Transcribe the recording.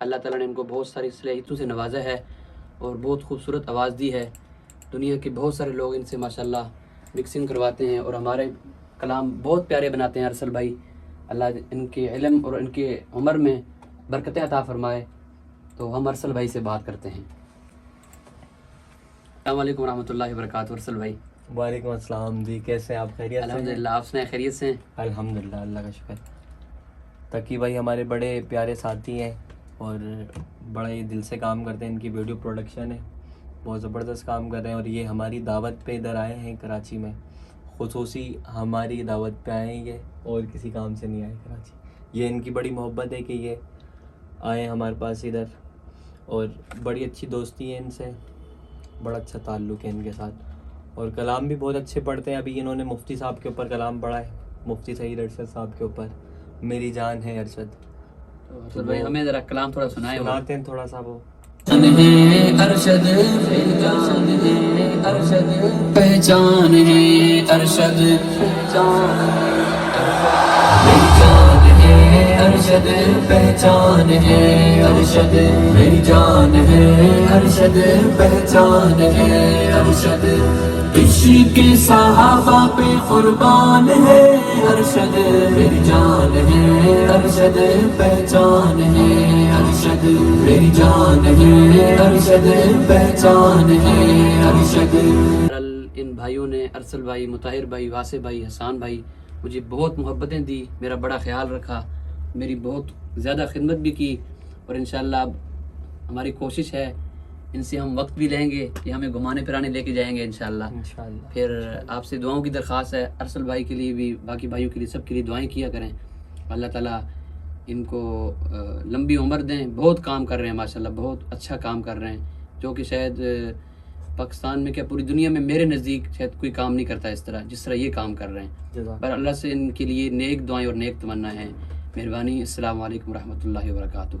اللہ تعالیٰ نے ان کو بہت ساری صلاحیتوں سے نوازا ہے اور بہت خوبصورت آواز دی ہے. دنیا کے بہت سارے لوگ ان سے ماشاءاللہ مکسنگ کرواتے ہیں اور ہمارے کلام بہت پیارے بناتے ہیں. ارسل بھائی، اللہ ان کے علم اور ان کے عمر میں برکتیں عطا فرمائے. تو ہم ارسل بھائی سے بات کرتے ہیں. السلام علیکم ورحمۃ اللہ وبرکاتہ. ارسل بھائی وعلیکم السلام جی، کیسے ہیں آپ؟ خیریت سے؟ الحمدللہ. آپ سنائیں، خیریت سے ہیں؟ الحمدللہ، اللہ کا شکر. تقی بھائی ہمارے بڑے پیارے ساتھی ہیں اور بڑے دل سے کام کرتے ہیں. ان کی ویڈیو پروڈکشن ہے، بہت زبردست کام کر رہے ہیں. اور یہ ہماری دعوت پہ ادھر آئے ہیں کراچی میں، خصوصی ہماری دعوت پہ آئے ہیں یہ، اور کسی کام سے نہیں آئے کراچی. یہ ان کی بڑی محبت ہے کہ یہ آئے ہمارے پاس ادھر، اور بڑی اچھی دوستی ہے ان سے، بڑا اچھا تعلق ہے ان کے ساتھ. اور کلام بھی بہت اچھے پڑھتے ہیں. ابھی انہوں نے مفتی صاحب کے اوپر کلام پڑھا ہے، مفتی سعید ارشد صاحب کے اوپر، میری جان ہے ارشد. ارسل بھائی ہمیں ذرا کلام تھوڑا سنائے. سناتے ہیں تھوڑا سا. وہ ارشد پہچان ہے، ارشد پہچان ہے، ارشد ارشد پہچان ہے، ارشد میری جان ہے، ارشد پہچان ہے، ارشد عشق صحابہ پہ قربان ہے، ارشد میری جان ہے، ارشد پہچان ہے، ارشد میری جان ہے، ارشد پہچان ہے، ارشد. ان بھائیوں نے، ارسل بھائی، مطہر بھائی، واسع بھائی، حسان بھائی، مجھے بہت محبتیں دی، میرا بڑا خیال رکھا، میری بہت زیادہ خدمت بھی کی. اور انشاءاللہ اب ہماری کوشش ہے ان سے ہم وقت بھی لیں گے کہ ہمیں گھمانے پھرانے لے کے جائیں گے انشاءاللہ. پھر آپ سے دعاؤں کی درخواست ہے، ارسل بھائی کے لیے بھی، باقی بھائیوں کے لیے، سب کے لیے دعائیں کیا کریں. اللہ تعالیٰ ان کو لمبی عمر دیں. بہت کام کر رہے ہیں ماشاءاللہ، بہت اچھا کام کر رہے ہیں، جو کہ شاید پاکستان میں کیا پوری دنیا میں میرے نزدیک شاید کوئی کام نہیں کرتا اس طرح جس طرح یہ کام کر رہے ہیں. پر اللہ سے ان کے لیے نیک دعائیں اور نیک تمنا ہیں. مہربانی. السلام علیکم ورحمۃ اللہ وبرکاتہ.